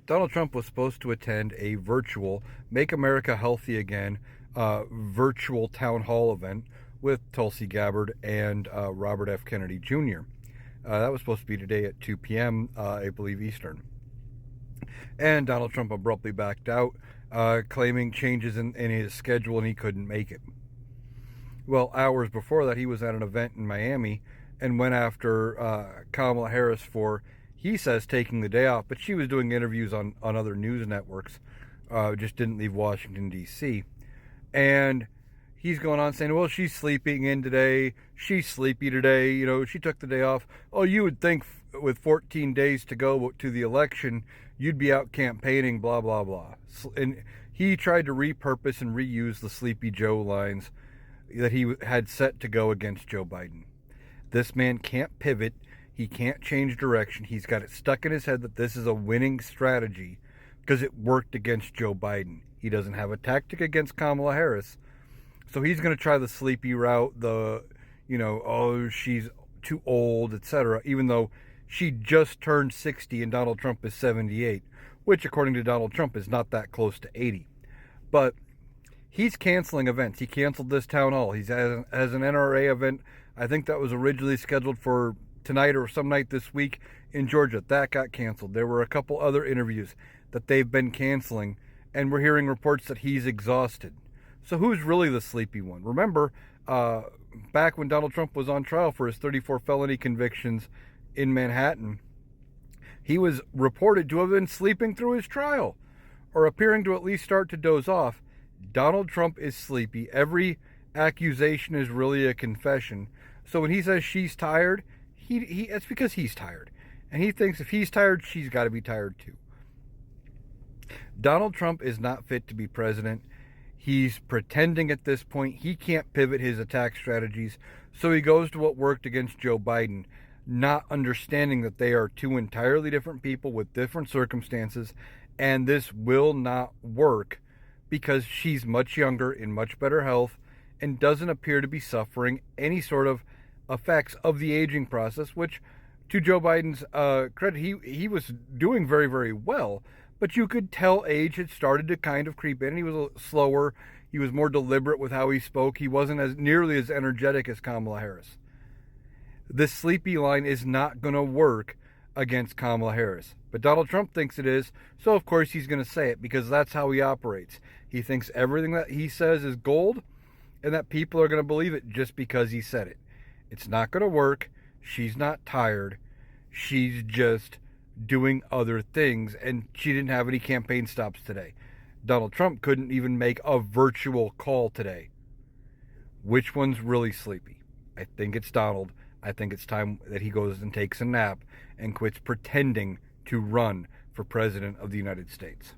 Donald Trump was supposed to attend a virtual Make America Healthy Again virtual town hall event with Tulsi Gabbard and Robert F. Kennedy Jr. That was supposed to be today at 2 p.m., I believe, Eastern. And Donald Trump abruptly backed out, claiming changes in his schedule and he couldn't make it. Well, hours before that, he was at an event in Miami and went after Kamala Harris for, he says, taking the day off, but she was doing interviews on other news networks, just didn't leave Washington, D.C. And he's going on saying, well, she's sleeping in today, she's sleepy today, you know, she took the day off. Oh, you would think with 14 days to go to the election, you'd be out campaigning, blah, blah, blah. And he tried to repurpose and reuse the Sleepy Joe lines that he had set to go against Joe Biden. This man can't pivot. He can't change direction. He's got it stuck in his head that this is a winning strategy because it worked against Joe Biden. He doesn't have a tactic against Kamala Harris. So he's going to try the sleepy route, oh, she's too old, etc., even though she just turned 60 and Donald Trump is 78, which according to Donald Trump is not that close to 80. But he's canceling events. He canceled this town hall. He's has an NRA event. I think that was originally scheduled for tonight or some night this week in Georgia. That got canceled. There were a couple other interviews that they've been canceling, and we're hearing reports that he's exhausted. So who's really the sleepy one? Remember, back when Donald Trump was on trial for his 34 felony convictions in Manhattan, he was reported to have been sleeping through his trial, or appearing to at least start to doze off. Donald Trump is sleepy. Every accusation is really a confession. So when he says she's tired, it's because he's tired. And he thinks if he's tired, she's got to be tired too. Donald Trump is not fit to be president. He's pretending at this point. He can't pivot his attack strategies. So he goes to what worked against Joe Biden, not understanding that they are two entirely different people with different circumstances. And this will not work because she's much younger, in much better health, and doesn't appear to be suffering any sort of effects of the aging process, which, to Joe Biden's credit, he was doing very, very well. But you could tell age had started to kind of creep in. He was a little slower. He was more deliberate with how he spoke. He wasn't nearly as energetic as Kamala Harris. This sleepy line is not going to work against Kamala Harris. But Donald Trump thinks it is, so of course he's going to say it because that's how he operates. He thinks everything that he says is gold and that people are going to believe it just because he said it. It's not going to work. She's not tired. She's just doing other things, and she didn't have any campaign stops today. Donald Trump couldn't even make a virtual call today. Which one's really sleepy? I think it's Donald. I think it's time that he goes and takes a nap and quits pretending to run for president of the United States.